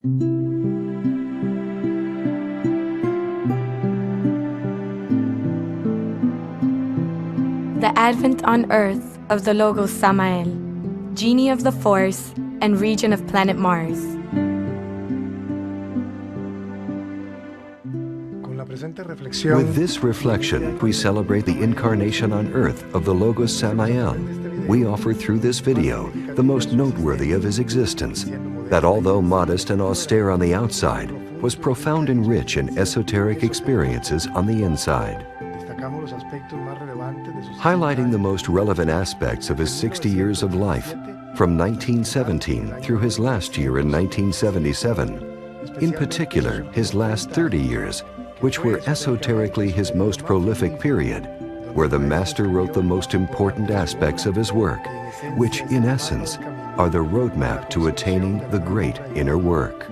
The advent on Earth of the Logos Samael, genie of the Force and regent of planet Mars. With this reflection, we celebrate the incarnation on Earth of the Logos Samael. We offer through this video the most noteworthy of his existence, that although modest and austere on the outside, was profound and rich in esoteric experiences on the inside. Highlighting the most relevant aspects of his 60 years of life, from 1917 through his last year in 1977, in particular his last 30 years, which were esoterically his most prolific period, where the Master wrote the most important aspects of his work, which in essence are the roadmap to attaining the great inner work.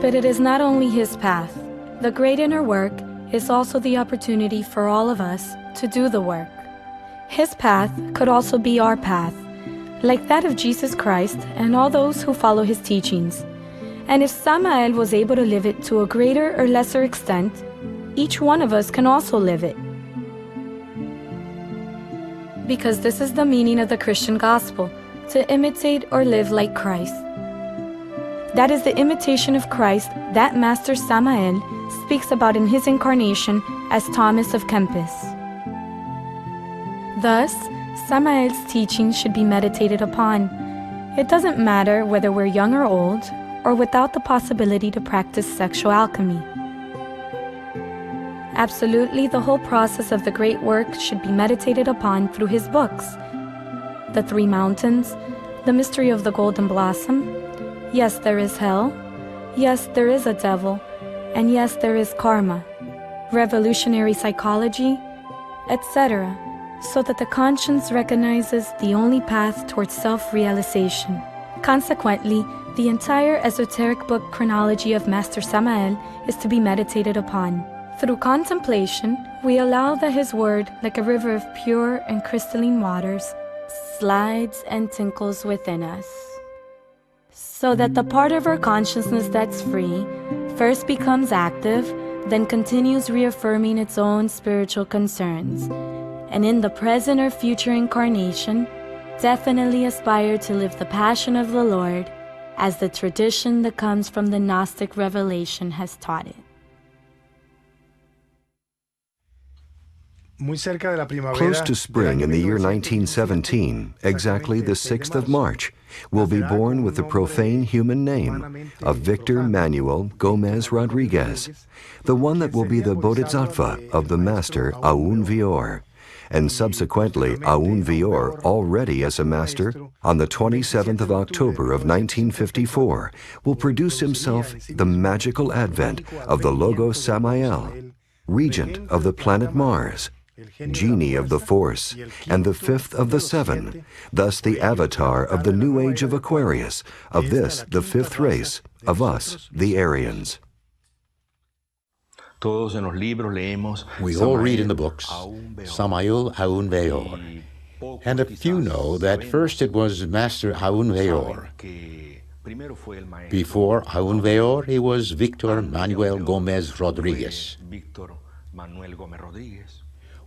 But it is not only his path. The great inner work is also the opportunity for all of us to do the work. His path could also be our path, like that of Jesus Christ and all those who follow his teachings. And if Samael was able to live it to a greater or lesser extent, each one of us can also live it. Because this is the meaning of the Christian gospel, to imitate or live like Christ. That is the imitation of Christ that Master Samael speaks about in his incarnation as Thomas of Kempis. Thus, Samael's teachings should be meditated upon. It doesn't matter whether we're young or old, or without the possibility to practice sexual alchemy. Absolutely, the whole process of the great work should be meditated upon through his books. The Three Mountains, The Mystery of the Golden Blossom, Yes, There is Hell, Yes, There is a Devil, and Yes, There is Karma, Revolutionary Psychology, etc., so that the conscience recognizes the only path towards self-realization. Consequently, the entire esoteric book chronology of Master Samael is to be meditated upon. Through contemplation, we allow that his word, like a river of pure and crystalline waters, slides and tinkles within us, so that the part of our consciousness that's free first becomes active, then continues reaffirming its own spiritual concerns, and in the present or future incarnation, definitely aspire to live the passion of the Lord as the tradition that comes from the Gnostic revelation has taught it. Close to spring in the year 1917, exactly the 6th of March, will be born with the profane human name of Victor Manuel Gomez Rodriguez, the one that will be the Bodhisattva of the Master Aun Weor, and subsequently Aun Weor, already as a master, on the 27th of October of 1954, will produce himself the magical advent of the Logos Samael, regent of the planet Mars, genie of the Force, and the fifth of the seven, thus the avatar of the new age of Aquarius, of this, the fifth race, of us, the Aryans. We all read in the books, Samael Aun Weor. And a few know that first it was Master Aun Weor. Before Aun Weor, he was Victor Manuel Gomez Rodriguez.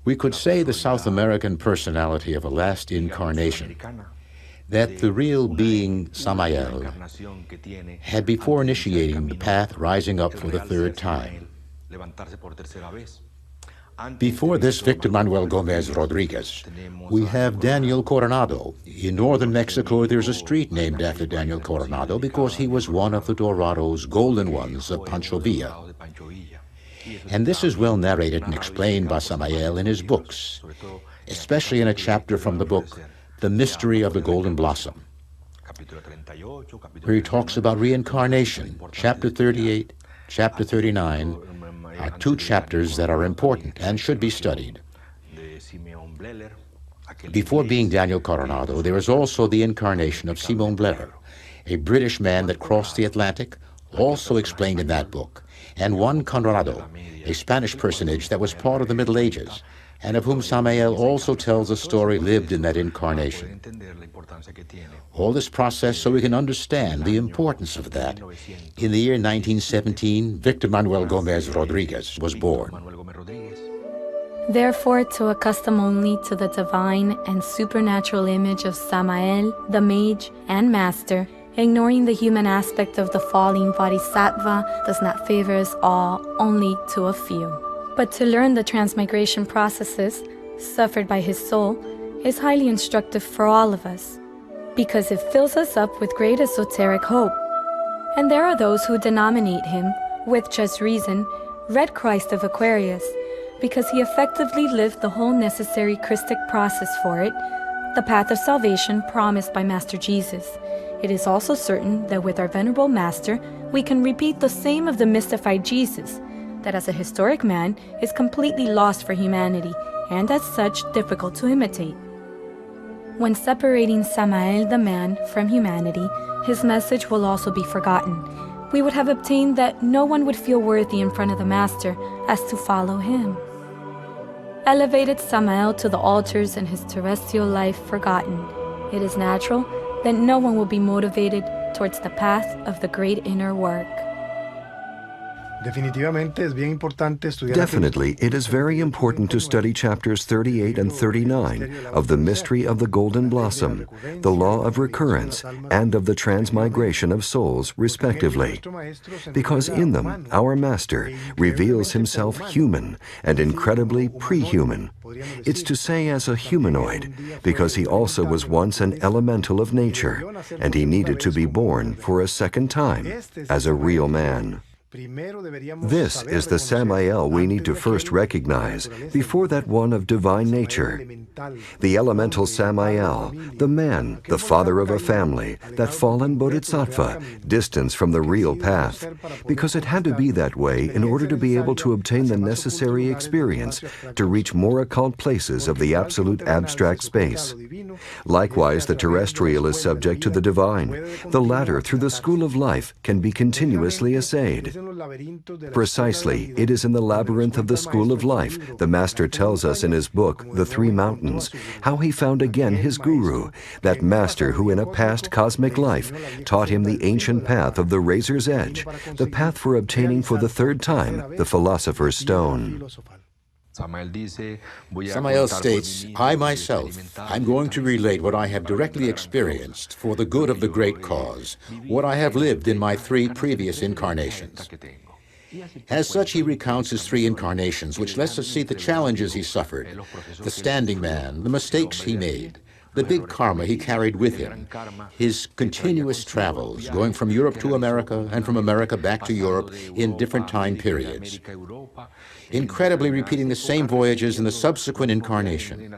We could say the South American personality of a last incarnation, that the real being Samael had before initiating the path rising up for the third time. Before this Victor Manuel Gomez Rodriguez, we have Daniel Coronado. In northern Mexico, there's a street named after Daniel Coronado because he was one of the Dorados, golden ones of Pancho Villa. And this is well narrated and explained by Samael in his books, especially in a chapter from the book, The Mystery of the Golden Blossom, where he talks about reincarnation. Chapter 38, chapter 39 are two chapters that are important and should be studied. Before being Daniel Coronado, there is also the incarnation of Simon Blair, a British man that crossed the Atlantic, also explained in that book, and Juan Conrado, a Spanish personage that was part of the Middle Ages, and of whom Samael also tells a story lived in that incarnation. All this process so we can understand the importance of that. In the year 1917, Victor Manuel Gomez Rodriguez was born. Therefore, to accustom only to the divine and supernatural image of Samael, the mage and master, ignoring the human aspect of the falling bodhisattva does not favor us all, only to a few. But to learn the transmigration processes suffered by his soul is highly instructive for all of us, because it fills us up with great esoteric hope. And there are those who denominate him, with just reason, Red Christ of Aquarius, because he effectively lived the whole necessary Christic process for it, the path of salvation promised by Master Jesus. It is also certain that with our Venerable Master, we can repeat the same of the mystified Jesus, that as a historic man is completely lost for humanity, and as such difficult to imitate. When separating Samael the man from humanity, his message will also be forgotten. We would have obtained that no one would feel worthy in front of the Master as to follow him. Elevated Samael to the altars and his terrestrial life forgotten, it is natural that no one will be motivated towards the path of the great inner work. Definitely, it is very important to study chapters 38 and 39 of the mystery of the golden blossom, the law of recurrence, and of the transmigration of souls, respectively, because in them our Master reveals himself human and incredibly pre-human. It's to say as a humanoid, because he also was once an elemental of nature, and he needed to be born for a second time as a real man. This is the Samael we need to first recognize before that one of divine nature. The elemental Samael, the man, the father of a family, that fallen bodhisattva, distanced from the real path, because it had to be that way in order to be able to obtain the necessary experience to reach more occult places of the absolute abstract space. Likewise, the terrestrial is subject to the divine. The latter, through the school of life, can be continuously essayed. Precisely, it is in the labyrinth of the school of life, the Master tells us in his book, The Three Mountains, how he found again his guru, that Master who in a past cosmic life taught him the ancient path of the razor's edge, the path for obtaining for the third time the philosopher's stone. Samael states, I myself, I'm going to relate what I have directly experienced for the good of the great cause, what I have lived in my 3 previous incarnations. As such, he recounts his 3 incarnations, which lets us see the challenges he suffered, the standing man, the mistakes he made, the big karma he carried with him, his continuous travels, going from Europe to America and from America back to Europe in different time periods, incredibly repeating the same voyages in the subsequent incarnation,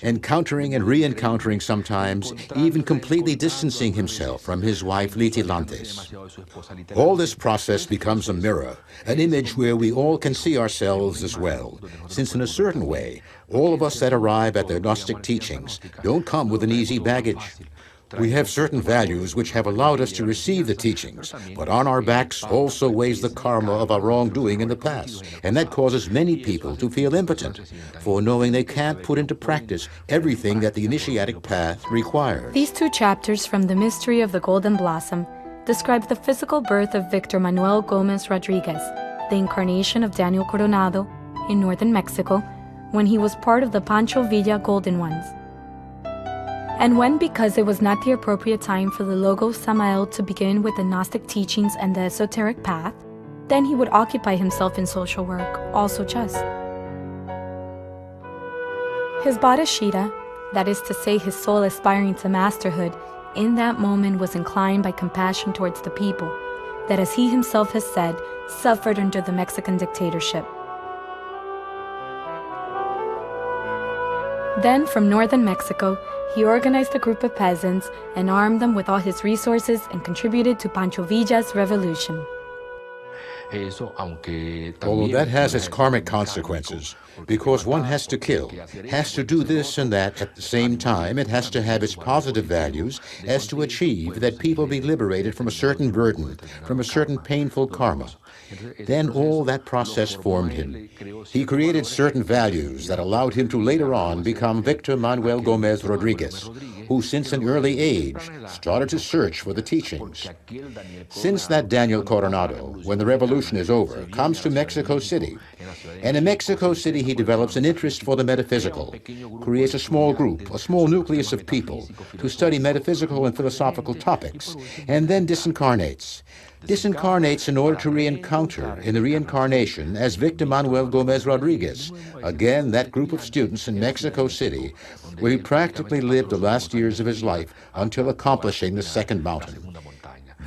encountering and re-encountering sometimes, even completely distancing himself from his wife Litilantes. All this process becomes a mirror, an image where we all can see ourselves as well, since in a certain way, all of us that arrive at the Gnostic teachings don't come with an easy baggage. We have certain values which have allowed us to receive the teachings, but on our backs also weighs the karma of our wrongdoing in the past, and that causes many people to feel impotent for knowing they can't put into practice everything that the initiatic path requires. These 2 chapters from the mystery of the Golden Blossom describe the physical birth of Victor Manuel Gomez Rodriguez, the incarnation of Daniel Coronado in northern Mexico, when he was part of the Pancho Villa Golden Ones. And when, because it was not the appropriate time for the Logos Samael to begin with the Gnostic teachings and the esoteric path, then he would occupy himself in social work, also just. His Bodhicitta, that is to say his soul aspiring to masterhood, in that moment was inclined by compassion towards the people, that as he himself has said, suffered under the Mexican dictatorship. Then, from northern Mexico, he organized a group of peasants and armed them with all his resources and contributed to Pancho Villa's revolution. Although that has its karmic consequences, because one has to kill, has to do this and that at the same time, it has to have its positive values as to achieve that people be liberated from a certain burden, from a certain painful karma. Then all that process formed him. He created certain values that allowed him to later on become Victor Manuel Gomez Rodriguez, who since an early age started to search for the teachings. Since that Daniel Coronado, when the revolution is over, comes to Mexico City, and in Mexico City he develops an interest for the metaphysical, creates a small group, a small nucleus of people to study metaphysical and philosophical topics, and then disincarnates. Disincarnates in order to re-encounter in the reincarnation as Victor Manuel Gomez Rodriguez, again that group of students in Mexico City, where he practically lived the last years of his life until accomplishing the second mountain.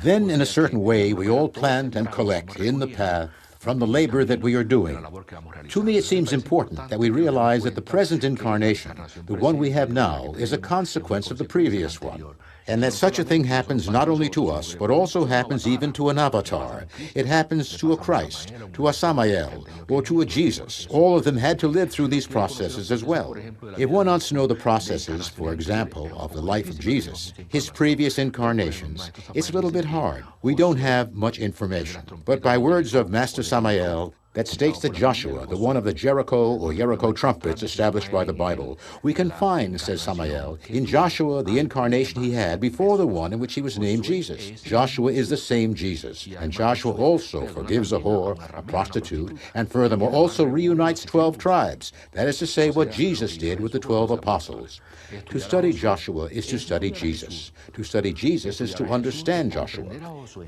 Then, in a certain way, we all plant and collect in the path from the labor that we are doing. To me, it seems important that we realize that the present incarnation, the one we have now, is a consequence of the previous one. And that such a thing happens not only to us, but also happens even to an avatar. It happens to a Christ, to a Samael, or to a Jesus. All of them had to live through these processes as well. If one wants to know the processes, for example, of the life of Jesus, his previous incarnations, it's a little bit hard. We don't have much information. But by words of Master Samael, that states that Joshua, the one of the Jericho or Jericho trumpets established by the Bible, we can find, says Samael, in Joshua the incarnation he had before the one in which he was named Jesus. Joshua is the same Jesus, and Joshua also forgives a whore, a prostitute, and furthermore also reunites 12 tribes. That is to say what Jesus did with the 12 apostles. To study Joshua is to study Jesus. To study Jesus is to understand Joshua.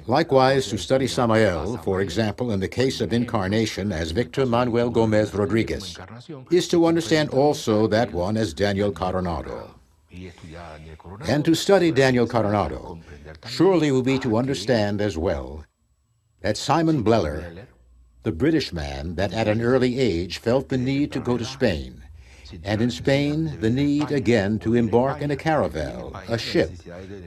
Likewise, to study Samael, for example, in the case of incarnation as Victor Manuel Gomez Rodriguez, is to understand also that one as Daniel Coronado. And to study Daniel Coronado surely will be to understand as well that Simon Bleller, the British man that at an early age felt the need to go to Spain, and in Spain the need again to embark in a caravel, a ship,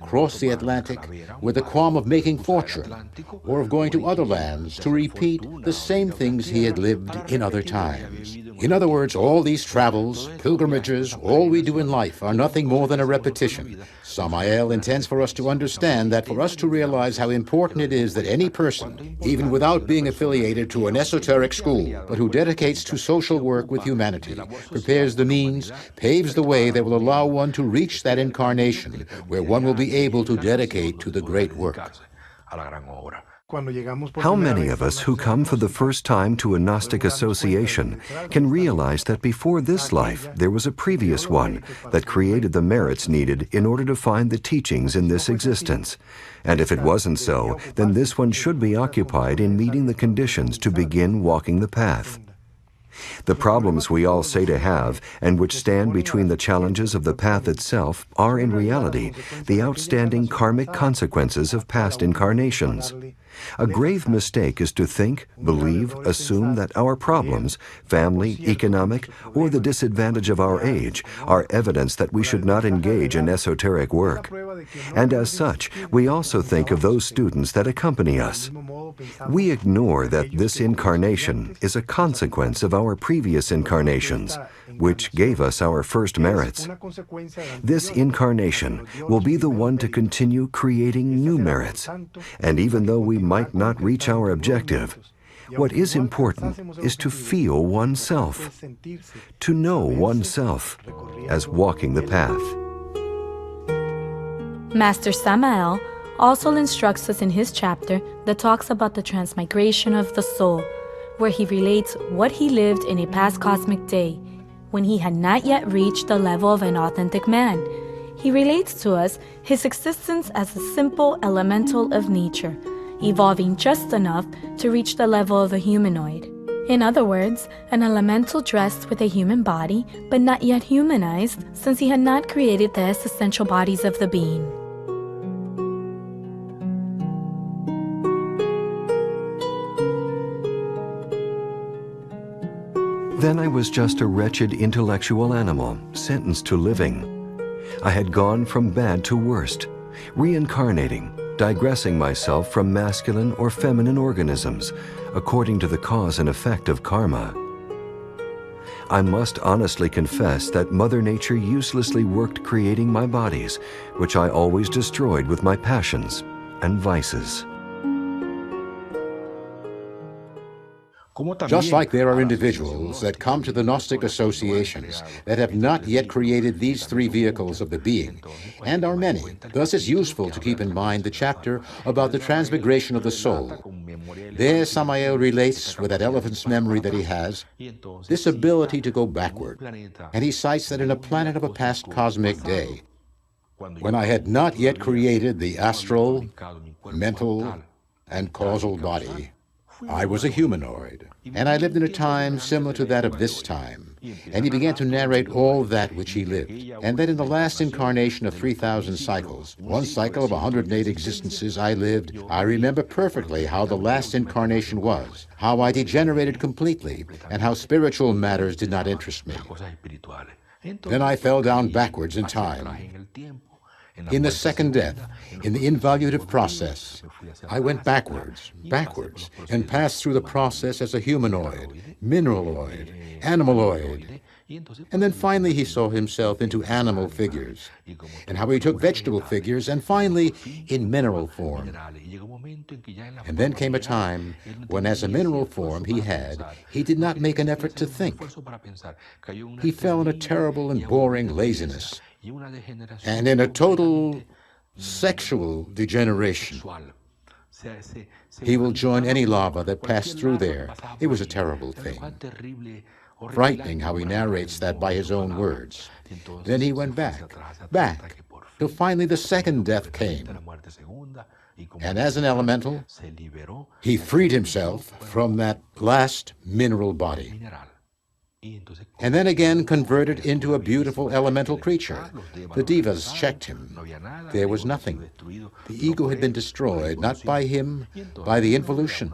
cross the Atlantic with the qualm of making fortune, or of going to other lands to repeat the same things he had lived in other times. In other words, all these travels, pilgrimages, all we do in life are nothing more than a repetition. Samael intends for us to understand that for us to realize how important it is that any person, even without being affiliated to an esoteric school, but who dedicates to social work with humanity, prepares the means, paves the way that will allow one to reach that incarnation where one will be able to dedicate to the great work. How many of us who come for the first time to a Gnostic association can realize that before this life there was a previous one that created the merits needed in order to find the teachings in this existence? And if it wasn't so, then this one should be occupied in meeting the conditions to begin walking the path. The problems we all say to have, and which stand between the challenges of the path itself, are in reality the outstanding karmic consequences of past incarnations. A grave mistake is to think, believe, assume that our problems, family, economic, or the disadvantage of our age, are evidence that we should not engage in esoteric work. And as such, we also think of those students that accompany us. We ignore that this incarnation is a consequence of our previous incarnations, which gave us our first merits. This incarnation will be the one to continue creating new merits. And even though we might not reach our objective, what is important is to feel oneself, to know oneself as walking the path. Master Samael also instructs us in his chapter that talks about the transmigration of the soul, where he relates what he lived in a past cosmic day, when he had not yet reached the level of an authentic man. He relates to us his existence as a simple elemental of nature, evolving just enough to reach the level of a humanoid. In other words, an elemental dressed with a human body, but not yet humanized, since he had not created the essential bodies of the being. Then I was just a wretched intellectual animal, sentenced to living. I had gone from bad to worst, reincarnating, digressing myself from masculine or feminine organisms, according to the cause and effect of karma. I must honestly confess that Mother Nature uselessly worked creating my bodies, which I always destroyed with my passions and vices. Just like there are individuals that come to the Gnostic associations that have not yet created these three vehicles of the being, and are many, thus it's useful to keep in mind the chapter about the transmigration of the soul. There Samael relates with that elephant's memory that he has, this ability to go backward, and he cites that in a planet of a past cosmic day, when I had not yet created the astral, mental, and causal body, I was a humanoid, and I lived in a time similar to that of this time. And he began to narrate all that which he lived. And then in the last incarnation of 3,000 cycles, one cycle of 108 existences I lived, I remember perfectly how the last incarnation was, how I degenerated completely, and how spiritual matters did not interest me. Then I fell down backwards in time. In the second death, in the involutive process, I went backwards, and passed through the process as a humanoid, mineraloid, animaloid. And then finally he saw himself into animal figures, and how he took vegetable figures, and finally in mineral form. And then came a time when as a mineral form he did not make an effort to think. He fell in a terrible and boring laziness, and in a total sexual degeneration. He will join any lava that passed through there. It was a terrible thing. Frightening how he narrates that by his own words. Then he went back, till finally the second death came. And as an elemental, he freed himself from that last mineral body. And then again converted into a beautiful elemental creature. The devas checked him. There was nothing. The ego had been destroyed, not by him, by the involution.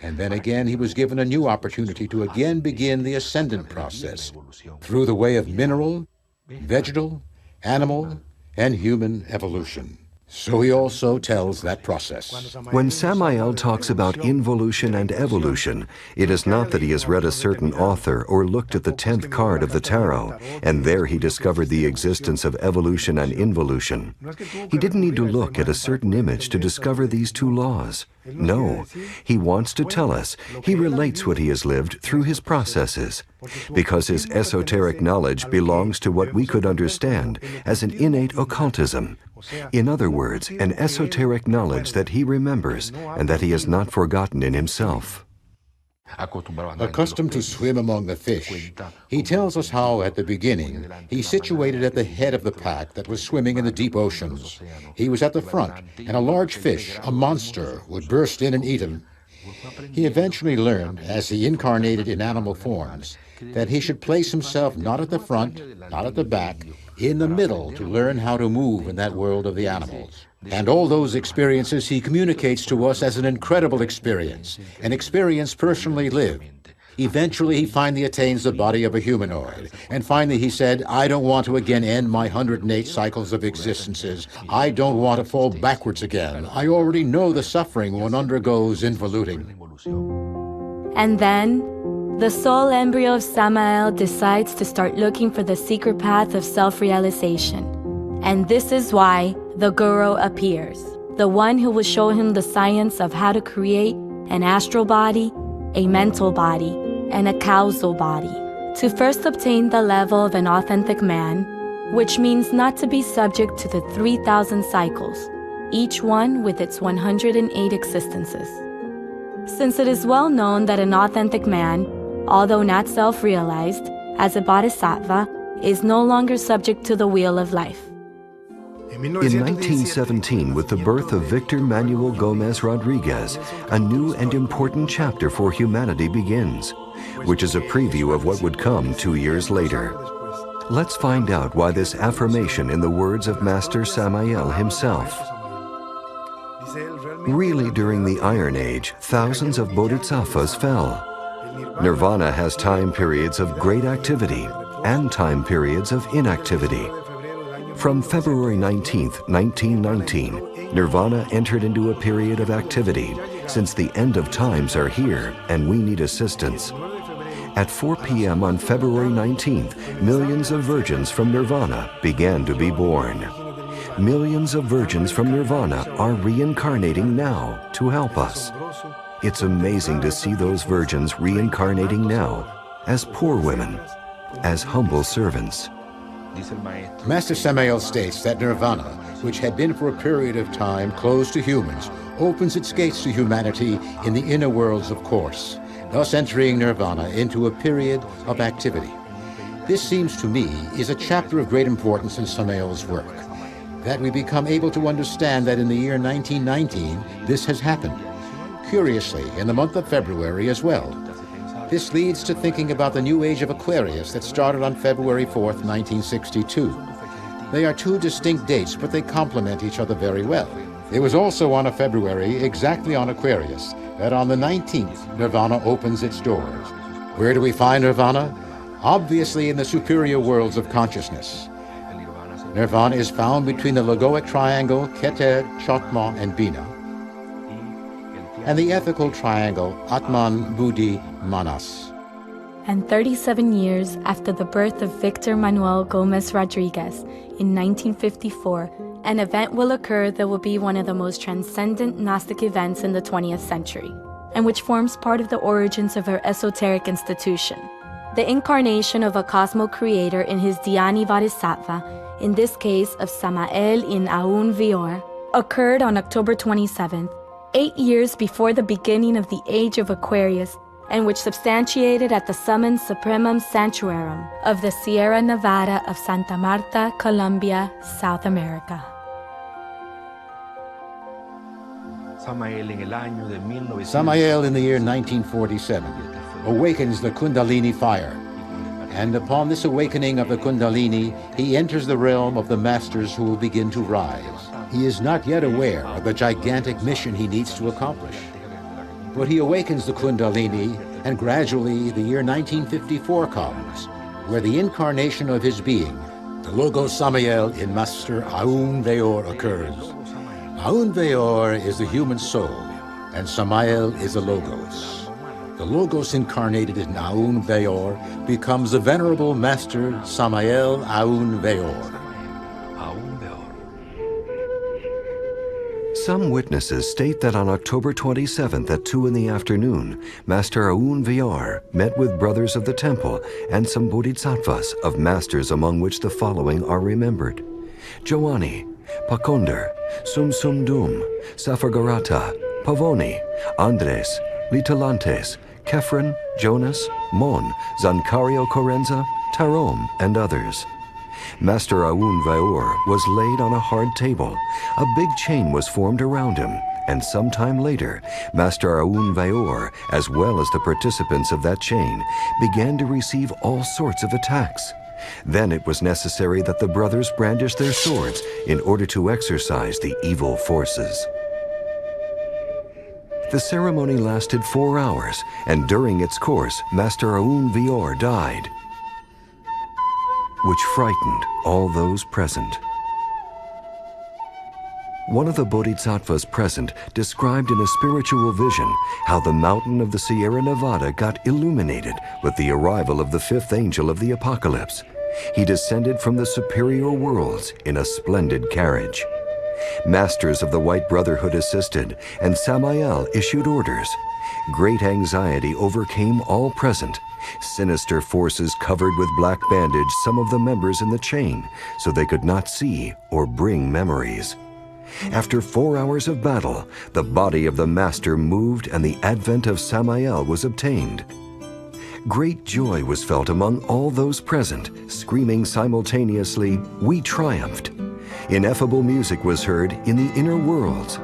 And then again he was given a new opportunity to again begin the ascendant process through the way of mineral, vegetal, animal, and human evolution. So he also tells that process. When Samael talks about involution and evolution, it is not that he has read a certain author or looked at the 10th card of the tarot, and there he discovered the existence of evolution and involution. He didn't need to look at a certain image to discover these two laws. No, he wants to tell us he relates what he has lived through his processes, because his esoteric knowledge belongs to what we could understand as an innate occultism. In other words, an esoteric knowledge that he remembers and that he has not forgotten in himself. Accustomed to swim among the fish, he tells us how, at the beginning, he situated at the head of the pack that was swimming in the deep oceans. He was at the front, and a large fish, a monster, would burst in and eat him. He eventually learned, as he incarnated in animal forms, that he should place himself not at the front, not at the back, in the middle to learn how to move in that world of the animals. And all those experiences he communicates to us as an incredible experience, an experience personally lived. Eventually he finally attains the body of a humanoid. And finally he said, I don't want to again end my 108 cycles of existences. I don't want to fall backwards again. I already know the suffering one undergoes involuting. And then, the soul embryo of Samael decides to start looking for the secret path of self-realization. And this is why the Guru appears, the one who will show him the science of how to create an astral body, a mental body, and a causal body, to first obtain the level of an authentic man, which means not to be subject to the 3,000 cycles, each one with its 108 existences. Since it is well known that an authentic man, although not self-realized, as a bodhisattva, is no longer subject to the wheel of life. In 1917, with the birth of Victor Manuel Gomez Rodriguez, a new and important chapter for humanity begins, which is a preview of what would come 2 years later. Let's find out why this affirmation in the words of Master Samael himself. Really, during the Iron Age, thousands of bodhisattvas fell. Nirvana has time periods of great activity and time periods of inactivity. From February 19th, 1919, Nirvana entered into a period of activity, since the end of times are here and we need assistance. At 4 p.m. on February 19th, millions of virgins from Nirvana began to be born. Millions of virgins from Nirvana are reincarnating now to help us. It's amazing to see those virgins reincarnating now as poor women, as humble servants. Master Samael states that Nirvana, which had been for a period of time closed to humans, opens its gates to humanity in the inner worlds of course, thus entering Nirvana into a period of activity. This seems to me is a chapter of great importance in Samael's work, that we become able to understand that in the year 1919 this has happened. Curiously, in the month of February as well. This leads to thinking about the new age of Aquarius that started on February 4th, 1962. They are two distinct dates, but they complement each other very well. It was also on a February, exactly on Aquarius, that on the 19th, Nirvana opens its doors. Where do we find Nirvana? Obviously in the superior worlds of consciousness. Nirvana is found between the logoic triangle Keter, Chotma, and Bina, and the ethical triangle Atman, Buddhi, Manas. And 37 years after the birth of Victor Manuel Gomez Rodriguez in 1954, an event will occur that will be one of the most transcendent Gnostic events in the 20th century, and which forms part of the origins of our esoteric institution. The incarnation of a Cosmo creator in his Dhyani Bodhisattva, in this case of Samael Aun Weor, occurred on October 27th, 8 years before the beginning of the age of Aquarius, and which substantiated at the Summum Supremum Sanctuarum of the Sierra Nevada of Santa Marta, Colombia, South America. Samael in the year 1947 awakens the Kundalini fire, and upon this awakening of the Kundalini, he enters the realm of the masters who will begin to rise. He is not yet aware of the gigantic mission he needs to accomplish. But he awakens the Kundalini, and gradually the year 1954 comes, where the incarnation of his being, the Logos Samael in Master Aun Weor occurs. Aun Weor is the human soul, and Samael is the Logos. The Logos incarnated in Aun Weor becomes the venerable Master Samael Aun Weor. Some witnesses state that on October 27th at 2 in the afternoon, Master Aun Weor met with brothers of the temple and some bodhisattvas of masters, among which the following are remembered: Joani, Pakonder, Sumsumdum, Safargarata, Pavoni, Andres, Litalantes, Kefren, Jonas, Mon, Zancario Corenza, Tarom, and others. Master Aun Weor was laid on a hard table. A big chain was formed around him, and some time later, Master Aun Weor, as well as the participants of that chain, began to receive all sorts of attacks. Then it was necessary that the brothers brandish their swords in order to exorcise the evil forces. The ceremony lasted 4 hours, and during its course, Master Aun Weor died, which frightened all those present. One of the bodhisattvas present described in a spiritual vision how the mountain of the Sierra Nevada got illuminated with the arrival of the fifth angel of the apocalypse. He descended from the superior worlds in a splendid carriage. Masters of the White Brotherhood assisted, and Samael issued orders. Great anxiety overcame all present. Sinister forces covered with black bandage some of the members in the chain so they could not see or bring memories. After 4 hours of battle, the body of the master moved and the advent of Samael was obtained. Great joy was felt among all those present, screaming simultaneously, "We triumphed!" Ineffable music was heard in the inner worlds.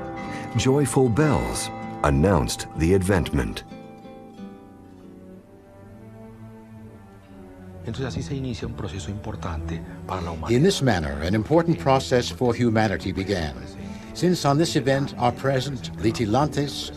Joyful bells announced the adventment. In this manner, an important process for humanity began, since on this event are present Litilantes,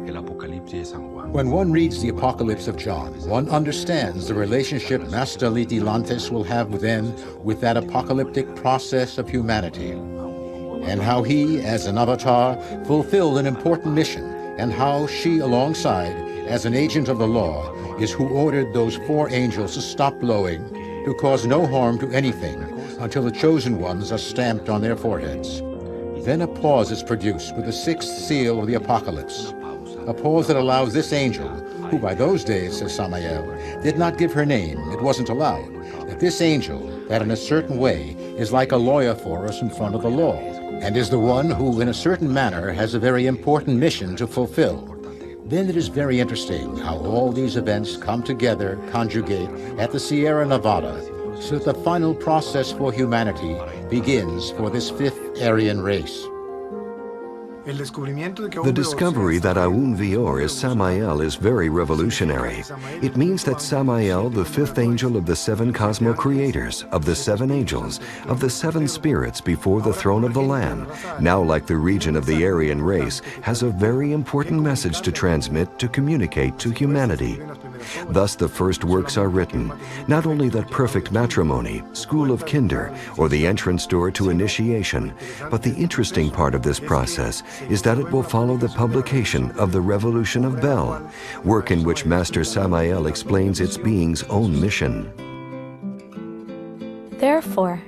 When one reads the Apocalypse of John, one understands the relationship Master Litilantes will have then with that apocalyptic process of humanity, and how he, as an avatar, fulfilled an important mission, and how she, alongside, as an agent of the law, is who ordered those 4 angels to stop blowing, to cause no harm to anything, until the chosen ones are stamped on their foreheads. Then a pause is produced with the 6th seal of the Apocalypse, a pause that allows this angel, who by those days, says Samael, did not give her name, it wasn't allowed, that this angel, that in a certain way is like a lawyer for us in front of the law, and is the one who in a certain manner has a very important mission to fulfill. Then it is very interesting how all these events come together, conjugate, at the Sierra Nevada, so that the final process for humanity begins for this 5th Aryan race. The discovery that Aun Weor is Samael is very revolutionary. It means that Samael, the 5th angel of the 7 cosmo creators, of the 7 angels, of the 7 spirits before the throne of the Lamb, now like the region of the Aryan race, has a very important message to transmit, to communicate to humanity. Thus the first works are written, not only that perfect matrimony, school of kinder, or the entrance door to initiation, but the interesting part of this process is that it will follow the publication of the Revolution of Bel, work in which Master Samael explains its being's own mission. Therefore,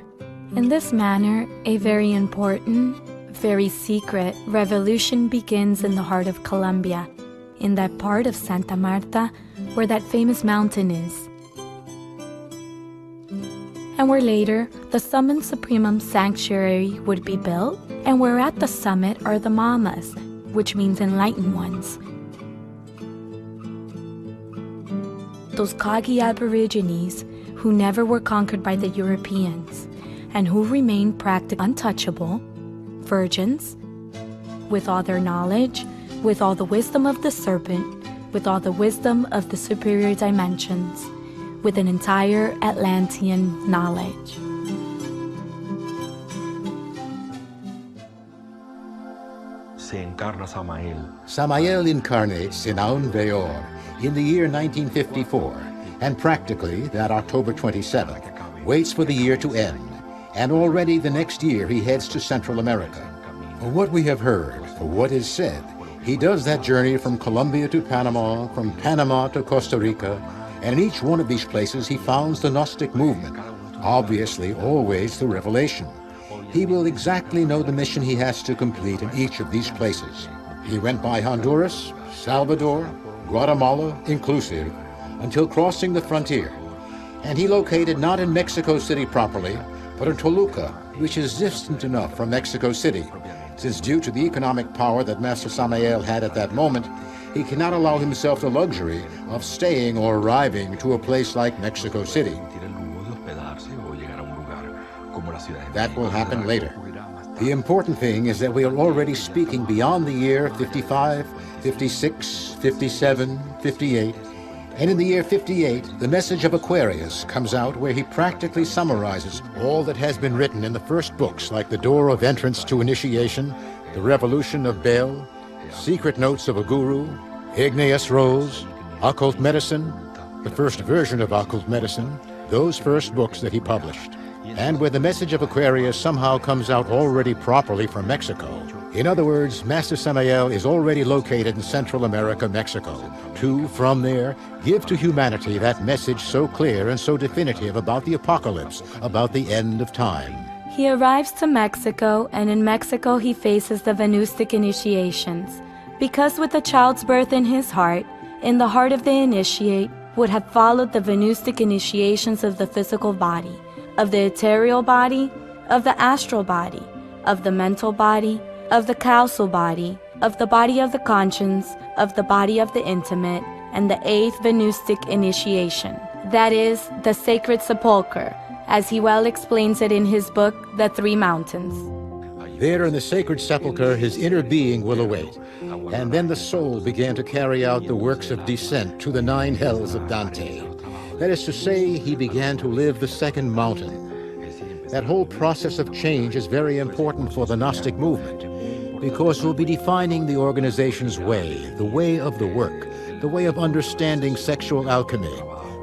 in this manner, a very important, very secret revolution begins in the heart of Colombia, in that part of Santa Marta where that famous mountain is, and where later the Summum Supremum Sanctuary would be built, and where at the summit are the Mamas, which means enlightened ones. Those Kagi Aborigines who never were conquered by the Europeans, and who remain practically untouchable, virgins, with all their knowledge, with all the wisdom of the serpent, with all the wisdom of the superior dimensions, with an entire Atlantean knowledge. Samael incarnates in Aun Weor in the year 1954, and practically, that October 27th, waits for the year to end, and already the next year he heads to Central America. For what we have heard, for what is said, he does that journey from Colombia to Panama, from Panama to Costa Rica, and in each one of these places he founds the Gnostic movement, obviously always the revelation. He will exactly know the mission he has to complete in each of these places. He went by Honduras, Salvador, Guatemala inclusive, until crossing the frontier, and he located not in Mexico City properly, but in Toluca, which is distant enough from Mexico City, since due to the economic power that Master Samael had at that moment, he cannot allow himself the luxury of staying or arriving to a place like Mexico City. That will happen later. The important thing is that we are already speaking beyond the year 55, 56, 57, 58, and in the year 58, the message of Aquarius comes out where he practically summarizes all that has been written in the first books, like the Door of Entrance to Initiation, the Revolution of Bel, Secret Notes of a Guru, Igneous Rose, Occult Medicine, the first version of Occult Medicine, those first books that he published, and where the message of Aquarius somehow comes out already properly from Mexico. In other words, Master Samael is already located in Central America, Mexico, to, from there, give to humanity that message so clear and so definitive about the apocalypse, about the end of time. He arrives to Mexico, and in Mexico he faces the Venustic initiations, because with the child's birth in his heart, in the heart of the initiate, would have followed the Venustic initiations of the physical body, of the ethereal body, of the astral body, of the mental body, of the causal body, of the body of the conscience, of the body of the intimate, and the 8th Venustic initiation, that is, the sacred sepulchre, as he well explains it in his book, The 3 Mountains. There in the sacred sepulchre his inner being will await, and then the soul began to carry out the works of descent to the 9 hells of Dante. That is to say, he began to live the second mountain. That whole process of change is very important for the Gnostic movement. because he'll be defining the organization's way, the way of the work, the way of understanding sexual alchemy,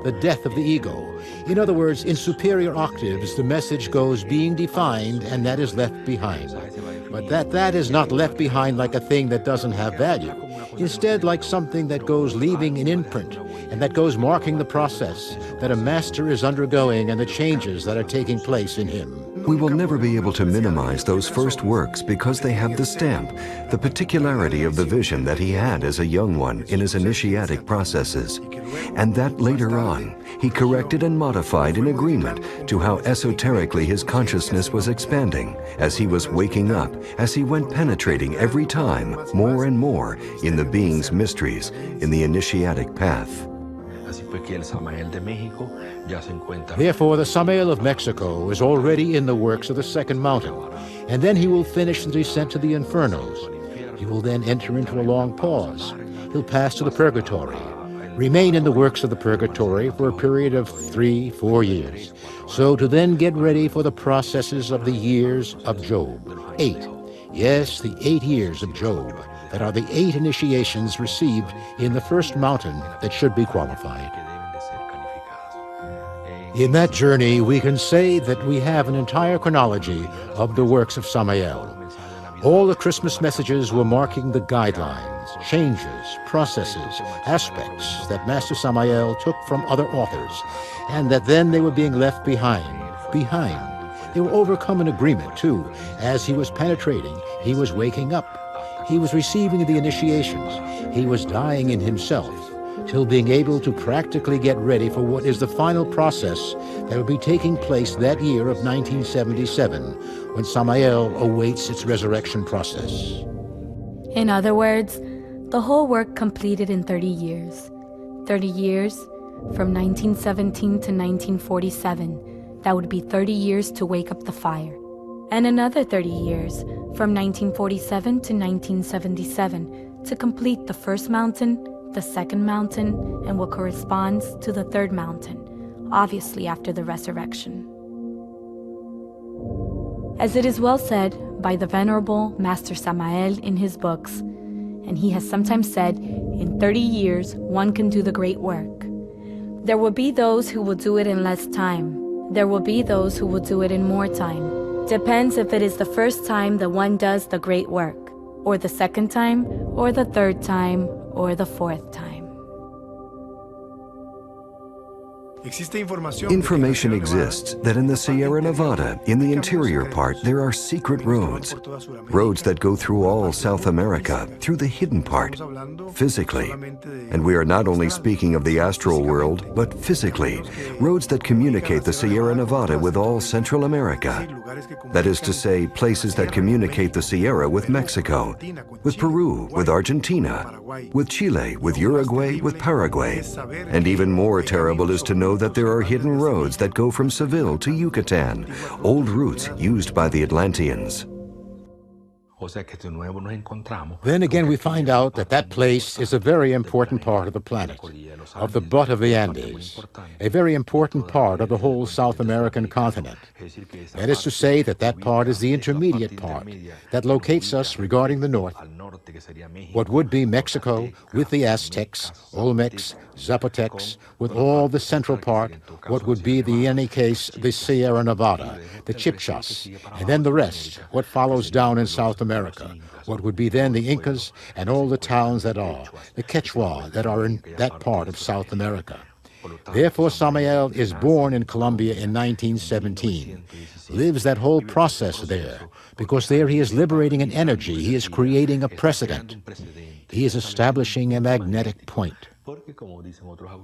the death of the ego. In other words, in superior octaves, the message goes being defined, and that is left behind. But that is not left behind like a thing that doesn't have value. Instead, like something that goes leaving an imprint, and that goes marking the process that a master is undergoing and the changes that are taking place in him. We will never be able to minimize those first works because they have the stamp, the particularity of the vision that he had as a young one in his initiatic processes, and that later on he corrected and modified in agreement to how esoterically his consciousness was expanding as he was waking up, as he went penetrating every time more and more in the being's mysteries in the initiatic path. Therefore, the Samael of Mexico is already in the works of the second mountain, and then he will finish the descent to the infernos. He will then enter into a long pause. He'll pass to the purgatory, remain in the works of the purgatory for a period of 3-4 years, so to then get ready for the processes of the years of Job. 8. Yes, the 8 years of Job, that are the 8 initiations received in the first mountain that should be qualified. In that journey, we can say that we have an entire chronology of the works of Samael. All the Christmas messages were marking the guidelines, changes, processes, aspects that Master Samael took from other authors, and that then they were being left behind. They were overcome in agreement, too. As he was penetrating, he was waking up. He was receiving the initiations. He was dying in himself, till being able to practically get ready for what is the final process that will be taking place that year of 1977, when Samael awaits its resurrection process. In other words, the whole work completed in 30 years. 30 years from 1917 to 1947. That would be 30 years to wake up the fire. And another 30 years from 1947 to 1977 to complete the first mountain, the second mountain, and what corresponds to the third mountain, obviously after the resurrection. As it is well said by the Venerable Master Samael in his books, and he has sometimes said, in 30 years one can do the great work. There will be those who will do it in less time. There will be those who will do it in more time. Depends if it is the first time that one does the great work, or the second time, or the third time, or the fourth time. Information exists that in the Sierra Nevada, in the interior part, there are secret roads that go through all South America, through the hidden part, physically. And we are not only speaking of the astral world, but physically, roads that communicate the Sierra Nevada with all Central America. That is to say, places that communicate the Sierra with Mexico, with Peru, with Argentina, with Chile, with Uruguay, with Paraguay. And even more terrible is to know that there are hidden roads that go from Seville to Yucatan, old routes used by the Atlanteans. Then again we find out that that place is a very important part of the planet, of the butt of the Andes, a very important part of the whole South American continent. That is to say that that part is the intermediate part that locates us regarding the north, what would be Mexico with the Aztecs, Olmecs, Zapotecs, with all the central part, what would be in any case the Sierra Nevada, the Chibchas, and then the rest, what follows down in South America, what would be then the Incas and all the towns that are, the Quechua that are in that part of South America. Therefore, Samael is born in Colombia in 1917, lives that whole process there, because there he is liberating an energy, he is creating a precedent, he is establishing a magnetic point.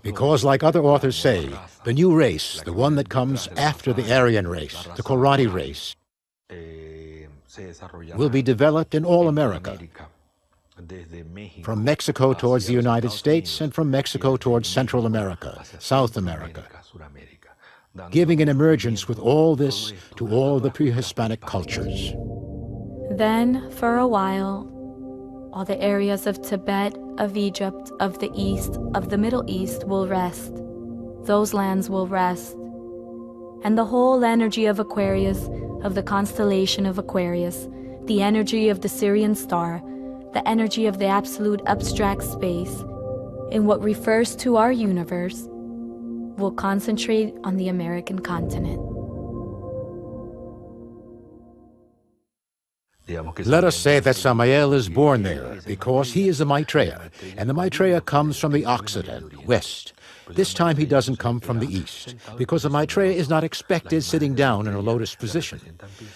Because, like other authors say, the new race, the one that comes after the Aryan race, the Korati race, will be developed in all America, from Mexico towards the United States and from Mexico towards Central America, South America, giving an emergence with all this to all the pre-Hispanic cultures. Then, for a while, all the areas of Tibet, of Egypt, of the East, of the Middle East will rest. Those lands will rest. And the whole energy of Aquarius, of the constellation of Aquarius, the energy of the Syrian star, the energy of the absolute abstract space, in what refers to our universe, will concentrate on the American continent. Let us say that Samael is born there because he is a Maitreya, and the Maitreya comes from the Occident, west. This time he doesn't come from the east, because the Maitreya is not expected sitting down in a lotus position.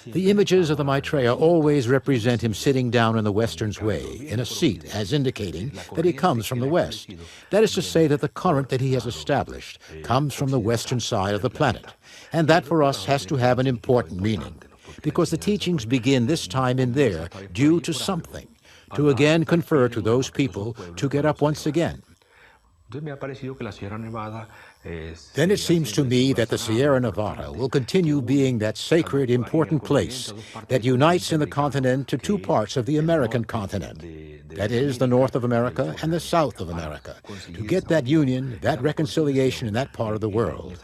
The images of the Maitreya always represent him sitting down in the Western's way, in a seat, as indicating that he comes from the west. That is to say that the current that he has established comes from the western side of the planet, and that for us has to have an important meaning, because the teachings begin this time in there due to something, to again confer to those people to get up once again. Then it seems to me that the Sierra Nevada will continue being that sacred, important place that unites in the continent to two parts of the American continent. That is, the North of America and the South of America, to get that union, that reconciliation in that part of the world.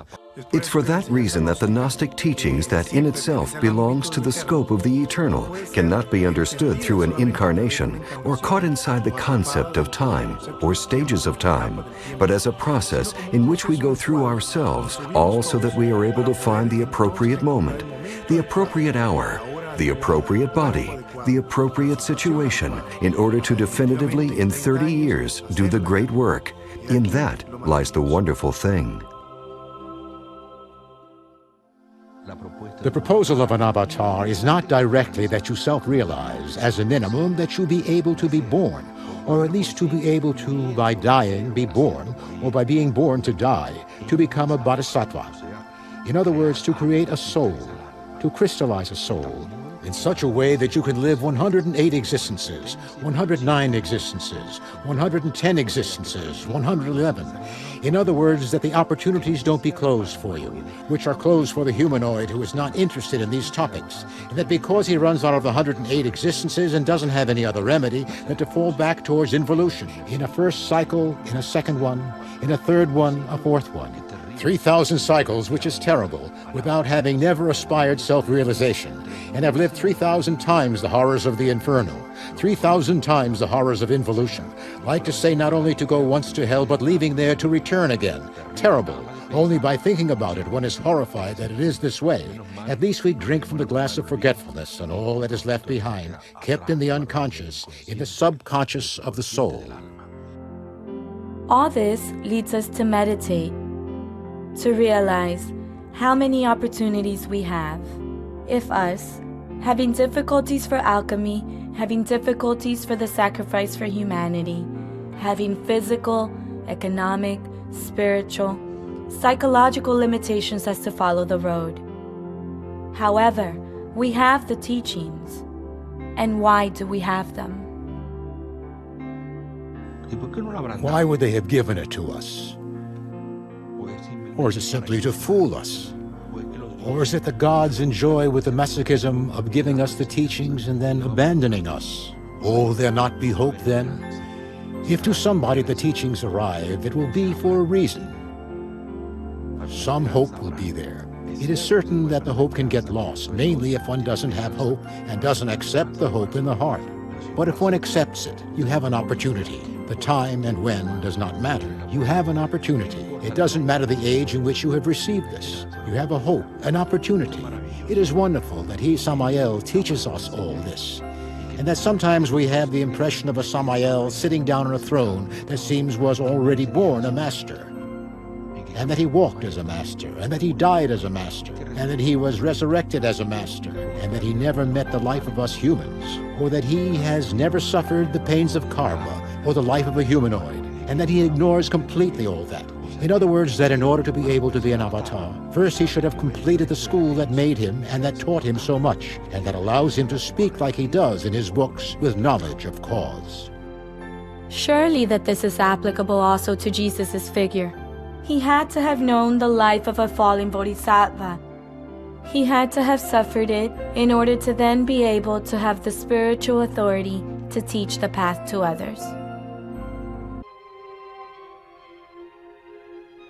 It's for that reason that the Gnostic teachings that in itself belongs to the scope of the eternal cannot be understood through an incarnation or caught inside the concept of time or stages of time, but as a process in which we go through ourselves, all so that we are able to find the appropriate moment, the appropriate hour, the appropriate body, the appropriate situation, in order to definitively, in 30 years, do the great work. In that lies the wonderful thing. The proposal of an avatar is not directly that you self-realize, as a minimum, that you be able to be born, or at least to be able to, by dying, be born, or by being born to die, to become a bodhisattva. In other words, to create a soul, to crystallize a soul, in such a way that you can live 108 existences, 109 existences, 110 existences, 111. In other words, that the opportunities don't be closed for you, which are closed for the humanoid who is not interested in these topics, and that because he runs out of the 108 existences and doesn't have any other remedy than to fall back towards involution, in a first cycle, in a second one, in a third one, a fourth one. 3,000 cycles, which is terrible, without having never aspired self-realization, and have lived 3,000 times the horrors of the inferno, 3,000 times the horrors of involution, like to say not only to go once to hell, but leaving there to return again. Terrible. Only by thinking about it, one is horrified that it is this way. At least we drink from the glass of forgetfulness and all that is left behind, kept in the unconscious, in the subconscious of the soul. All this leads us to meditate, to realize how many opportunities we have. If us, having difficulties for alchemy, having difficulties for the sacrifice for humanity, having physical, economic, spiritual, psychological limitations as to follow the road. However, we have the teachings. And why do we have them? Why would they have given it to us? Or is it simply to fool us? Or is it the gods enjoy with the masochism of giving us the teachings and then abandoning us? Will there not be hope then? If to somebody the teachings arrive, it will be for a reason. Some hope will be there. It is certain that the hope can get lost, mainly if one doesn't have hope and doesn't accept the hope in the heart. But if one accepts it, you have an opportunity. The time and when does not matter. You have an opportunity. It doesn't matter the age in which you have received this. You have a hope, an opportunity. It is wonderful that he, Samael, teaches us all this. And that sometimes we have the impression of a Samael sitting down on a throne that seems was already born a master. And that he walked as a master, and that he died as a master, and that he was resurrected as a master, and that he never met the life of us humans, or that he has never suffered the pains of karma, or the life of a humanoid, and that he ignores completely all that. In other words, that in order to be able to be an avatar, first he should have completed the school that made him and that taught him so much, and that allows him to speak like he does in his books with knowledge of cause. Surely that this is applicable also to Jesus' figure. He had to have known the life of a fallen bodhisattva. He had to have suffered it in order to then be able to have the spiritual authority to teach the path to others.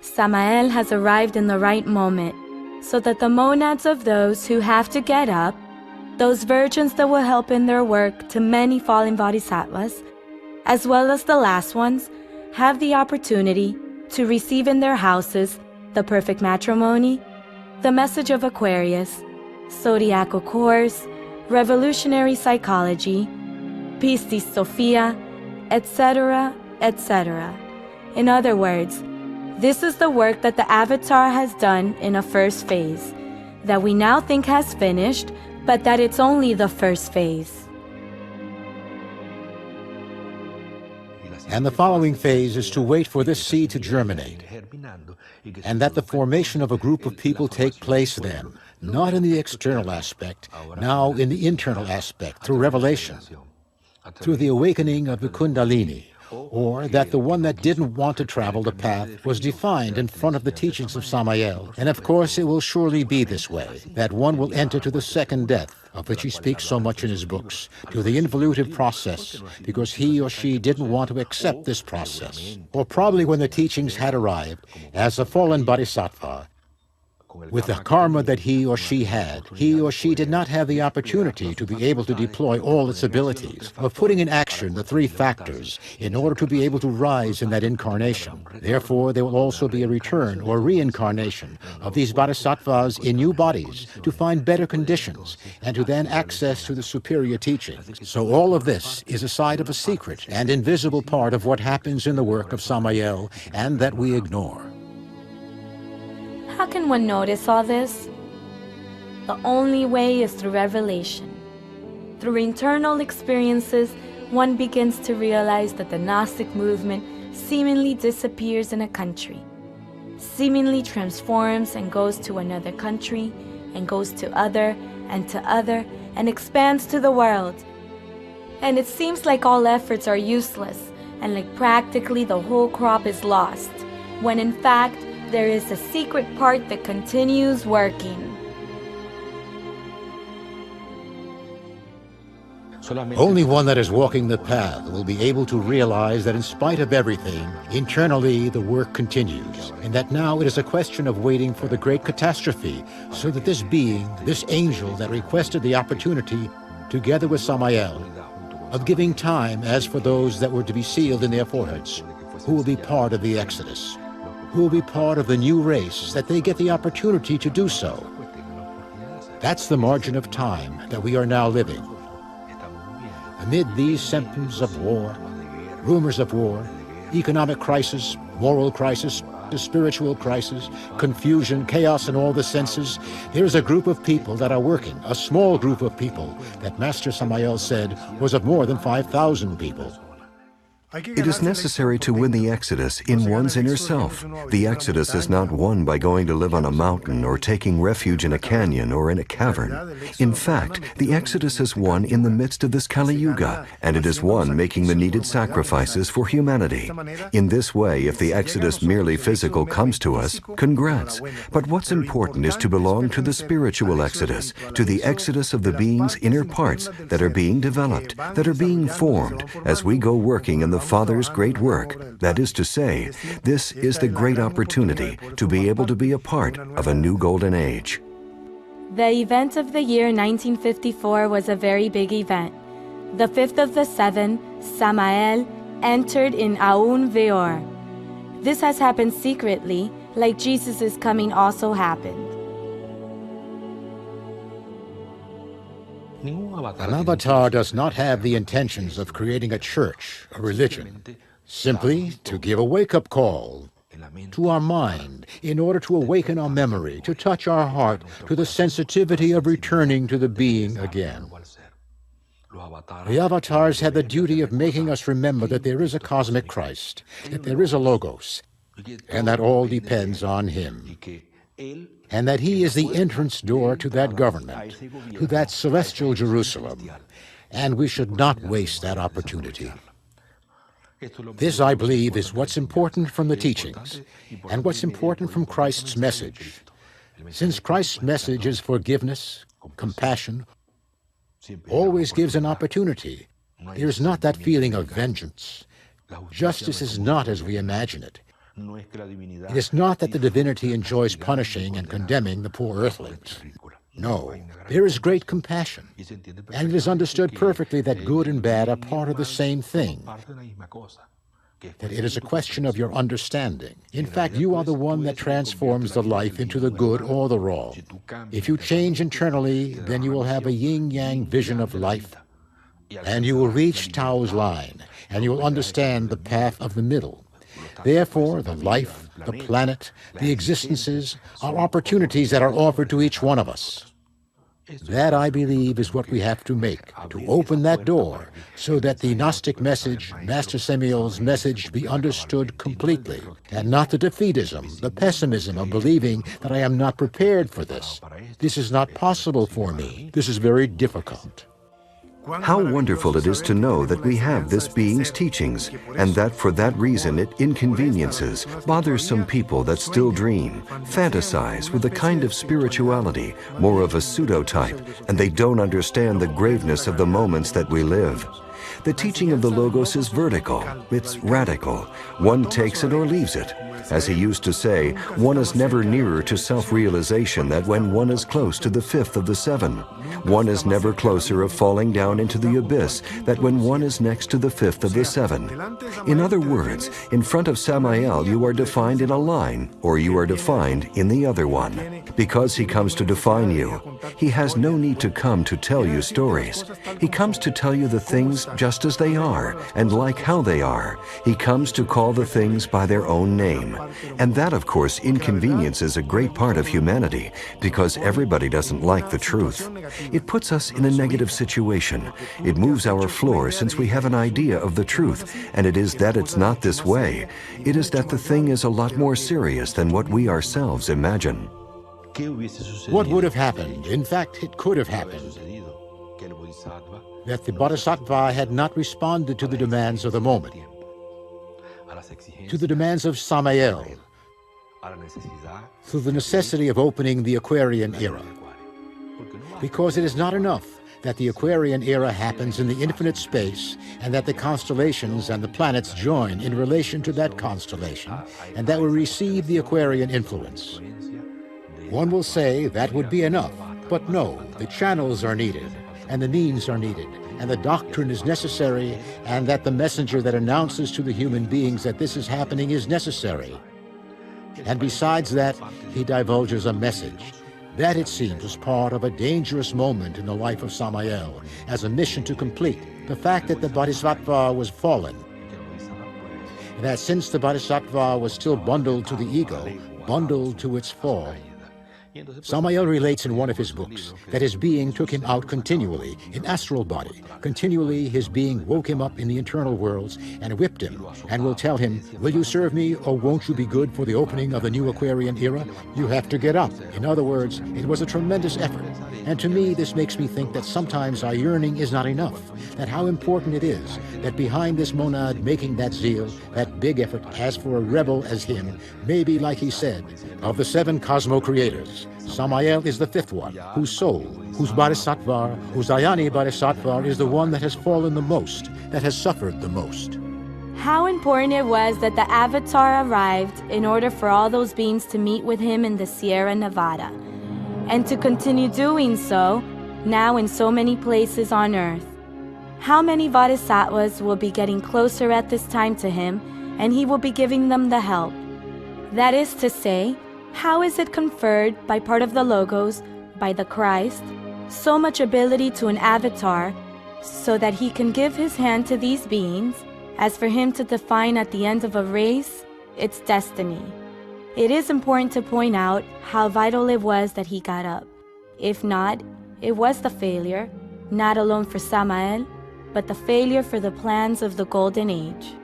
Samael has arrived in the right moment, so that the monads of those who have to get up those virgins that will help in their work to many fallen bodhisattvas, as well as the last ones, have the opportunity to receive in their houses the perfect matrimony, the message of Aquarius, zodiacal course, revolutionary psychology, Pistis Sophia, etc., etc. In other words, this is the work that the Avatar has done in a first phase, that we now think has finished, but that it's only the first phase. And the following phase is to wait for this seed to germinate, and that the formation of a group of people take place then, not in the external aspect, now in the internal aspect, through revelation, through the awakening of the Kundalini, or that the one that didn't want to travel the path was defined in front of the teachings of Samael. And of course it will surely be this way, that one will enter to the second death, of which he speaks so much in his books, to the involutive process, because he or she didn't want to accept this process. Or probably when the teachings had arrived, as a fallen bodhisattva, with the karma that he or she did not have the opportunity to be able to deploy all its abilities, of putting in action the three factors in order to be able to rise in that incarnation. Therefore, there will also be a return or reincarnation of these bodhisattvas in new bodies to find better conditions and to then access to the superior teachings. So all of this is a side of a secret and invisible part of what happens in the work of Samael and that we ignore. How can one notice all this? The only way is through revelation. Through internal experiences, one begins to realize that the Gnostic movement seemingly disappears in a country, seemingly transforms and goes to another country, and goes to other, and expands to the world. And it seems like all efforts are useless, and like practically the whole crop is lost, when in fact, there is a secret part that continues working. Only one that is walking the path will be able to realize that in spite of everything, internally the work continues, and that now it is a question of waiting for the great catastrophe, so that this being, this angel that requested the opportunity, together with Samael, of giving time as for those that were to be sealed in their foreheads, who will be part of the Exodus, who will be part of the new race, that they get the opportunity to do so. That's the margin of time that we are now living. Amid these symptoms of war, rumors of war, economic crisis, moral crisis, the spiritual crisis, confusion, chaos in all the senses, there is a group of people that are working, a small group of people that Master Samael said was of more than 5,000 people. It is necessary to win the Exodus in one's inner self. The Exodus is not won by going to live on a mountain or taking refuge in a canyon or in a cavern. In fact, the Exodus is won in the midst of this Kali Yuga, and it is won making the needed sacrifices for humanity. In this way, if the Exodus merely physical comes to us, congrats. But what's important is to belong to the spiritual Exodus, to the Exodus of the being's inner parts that are being developed, that are being formed, as we go working in the Father's great work. That is to say, this is the great opportunity to be able to be a part of a new golden age. The event of the year 1954 was a very big event. The fifth of the seven, Samael, entered in Aun Weor. This has happened secretly, like Jesus' coming also happened. An avatar does not have the intentions of creating a church, a religion, simply to give a wake-up call to our mind in order to awaken our memory, to touch our heart to the sensitivity of returning to the being again. The avatars have the duty of making us remember that there is a cosmic Christ, that there is a Logos, and that all depends on Him, and that He is the entrance door to that government, to that celestial Jerusalem, and we should not waste that opportunity. This, I believe, is what's important from the teachings, and what's important from Christ's message. Since Christ's message is forgiveness, compassion, always gives an opportunity. There is not that feeling of vengeance. Justice is not as we imagine it. It is not that the divinity enjoys punishing and condemning the poor earthlings. No, there is great compassion, and it is understood perfectly that good and bad are part of the same thing, that it is a question of your understanding. In fact, you are the one that transforms the life into the good or the wrong. If you change internally, then you will have a yin-yang vision of life, and you will reach Tao's line, and you will understand the path of the middle. Therefore, the life, the planet, the existences are opportunities that are offered to each one of us. That, I believe, is what we have to make, to open that door so that the Gnostic message, Master Samael's message, be understood completely, and not the defeatism, the pessimism of believing that I am not prepared for this. This is not possible for me. This is very difficult. How wonderful it is to know that we have this being's teachings, and that for that reason it inconveniences, bothers some people that still dream, fantasize with a kind of spirituality, more of a pseudo-type, and they don't understand the graveness of the moments that we live. The teaching of the Logos is vertical, it's radical. One takes it or leaves it. As he used to say, one is never nearer to self-realization than when one is close to the fifth of the seven. One is never closer of falling down into the abyss than when one is next to the fifth of the seven. In other words, in front of Samael you are defined in a line, or you are defined in the other one. Because he comes to define you, he has no need to come to tell you stories. He comes to tell you the things just as they are, and like how they are. He comes to call the things by their own name. And that, of course, inconveniences a great part of humanity, because everybody doesn't like the truth. It puts us in a negative situation. It moves our floor since we have an idea of the truth, and it is that it's not this way. It is that the thing is a lot more serious than what we ourselves imagine. What would have happened? In fact, it could have happened that the Bodhisattva had not responded to the demands of the moment, to the demands of Samael, to the necessity of opening the Aquarian era. Because it is not enough that the Aquarian era happens in the infinite space and that the constellations and the planets join in relation to that constellation and that will receive the Aquarian influence. One will say that would be enough, but no, the channels are needed, and the means are needed, and the doctrine is necessary, and that the messenger that announces to the human beings that this is happening is necessary. And besides that, he divulges a message. That, it seems, was part of a dangerous moment in the life of Samael, as a mission to complete the fact that the Bodhisattva was fallen, and that since the Bodhisattva was still bundled to the ego, bundled to its fall, Samael relates in one of his books that his being took him out continually in astral body. Continually his being woke him up in the internal worlds and whipped him and will tell him, will you serve me or won't you be good for the opening of the new Aquarian era? You have to get up. In other words, it was a tremendous effort. And to me, this makes me think that sometimes our yearning is not enough, that how important it is that behind this monad making that zeal, that big effort, as for a rebel as him, maybe, like he said, of the seven cosmo creators, Samael is the fifth one, whose soul, whose bodhisattva, whose ayani bodhisattva is the one that has fallen the most, that has suffered the most. How important it was that the Avatar arrived in order for all those beings to meet with him in the Sierra Nevada, and to continue doing so now in so many places on earth. How many bodhisattvas will be getting closer at this time to him, and he will be giving them the help? That is to say, how is it conferred by part of the Logos, by the Christ, so much ability to an avatar, so that he can give his hand to these beings, as for him to define at the end of a race, its destiny? It is important to point out how vital it was that he got up. If not, it was the failure, not alone for Samael, but the failure for the plans of the Golden Age.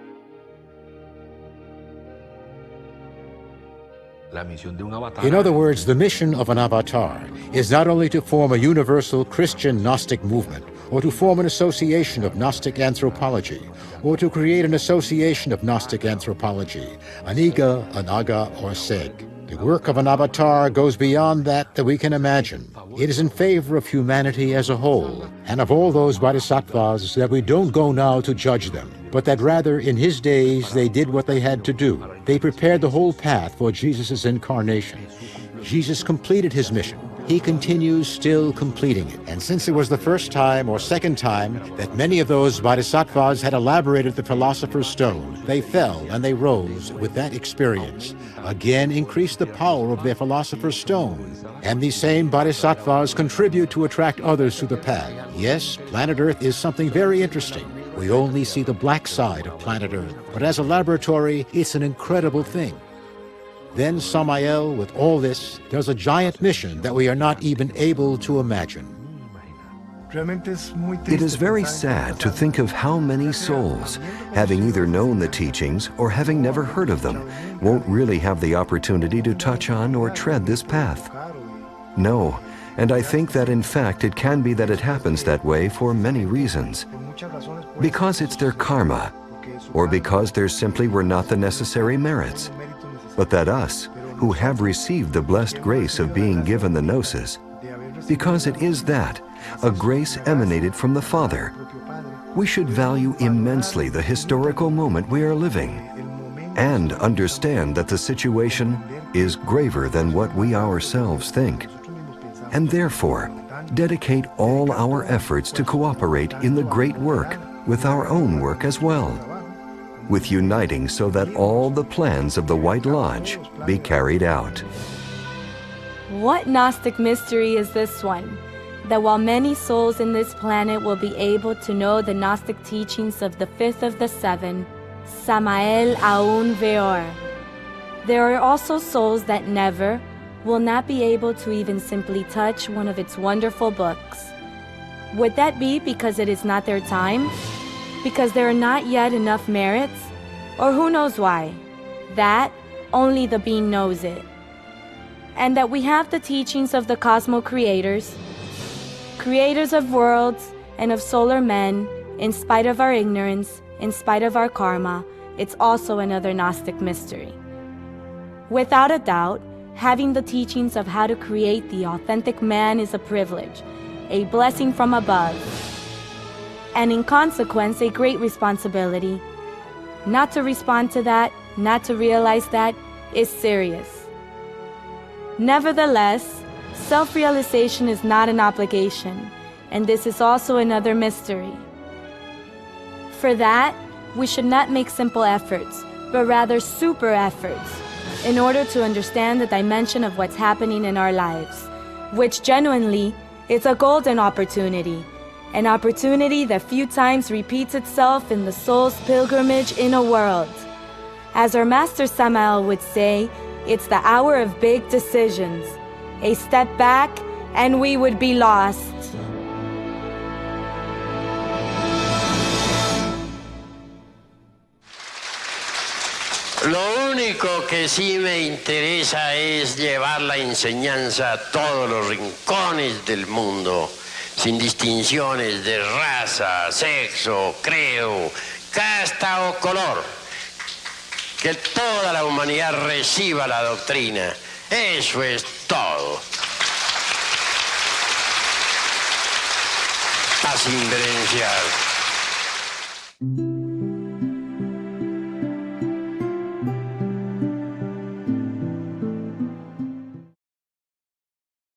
In other words, the mission of an avatar is not only to form a universal Christian Gnostic movement, or to form an association of Gnostic anthropology, or to create an association of Gnostic anthropology, an Iga, an Aga, or Seg. The work of an avatar goes beyond that we can imagine. It is in favor of humanity as a whole, and of all those bodhisattvas that we don't go now to judge them. but that rather in his days they did what they had to do. They prepared the whole path for Jesus' incarnation. Jesus completed his mission. He continues still completing it. And since it was the first time or second time that many of those bodhisattvas had elaborated the Philosopher's Stone, they fell and they rose with that experience, again increased the power of their Philosopher's Stone. And these same bodhisattvas contribute to attract others to the path. Yes, planet Earth is something very interesting. We only see the black side of planet Earth, but as a laboratory, it's an incredible thing. Then Samael, with all this, does a giant mission that we are not even able to imagine. It is very sad to think of how many souls, having either known the teachings or having never heard of them, won't really have the opportunity to touch on or tread this path. No, and I think that in fact it can be that it happens that way for many reasons. Because it's their karma, or because there simply were not the necessary merits. But that us, who have received the blessed grace of being given the gnosis, because it is that, a grace emanated from the Father, we should value immensely the historical moment we are living, and understand that the situation is graver than what we ourselves think, and therefore dedicate all our efforts to cooperate in the great work with our own work as well, with uniting so that all the plans of the White Lodge be carried out. What Gnostic mystery is this one? That while many souls in this planet will be able to know the Gnostic teachings of the fifth of the seven, Samael Aun Weor, there are also souls that never will not be able to even simply touch one of its wonderful books. Would that be because it is not their time? Because there are not yet enough merits? Or who knows why? That, only the being knows it. And that we have the teachings of the Cosmo creators, creators of worlds and of solar men, in spite of our ignorance, in spite of our karma, it's also another Gnostic mystery. Without a doubt, having the teachings of how to create the authentic man is a privilege, a blessing from above, and in consequence, a great responsibility. Not to respond to that, not to realize that, is serious. Nevertheless, self-realization is not an obligation, and this is also another mystery. For that, we should not make simple efforts, but rather super efforts, in order to understand the dimension of what's happening in our lives, which genuinely is a golden opportunity, an opportunity that few times repeats itself in the soul's pilgrimage in a world. As our master Samael would say, it's the hour of big decisions. A step back and we would be lost. Lo único que sí me interesa es llevar la enseñanza a todos los rincones del mundo, sin distinciones de raza, sexo, credo, casta o color. Que toda la humanidad reciba la doctrina. Eso es todo. Paz inverencial.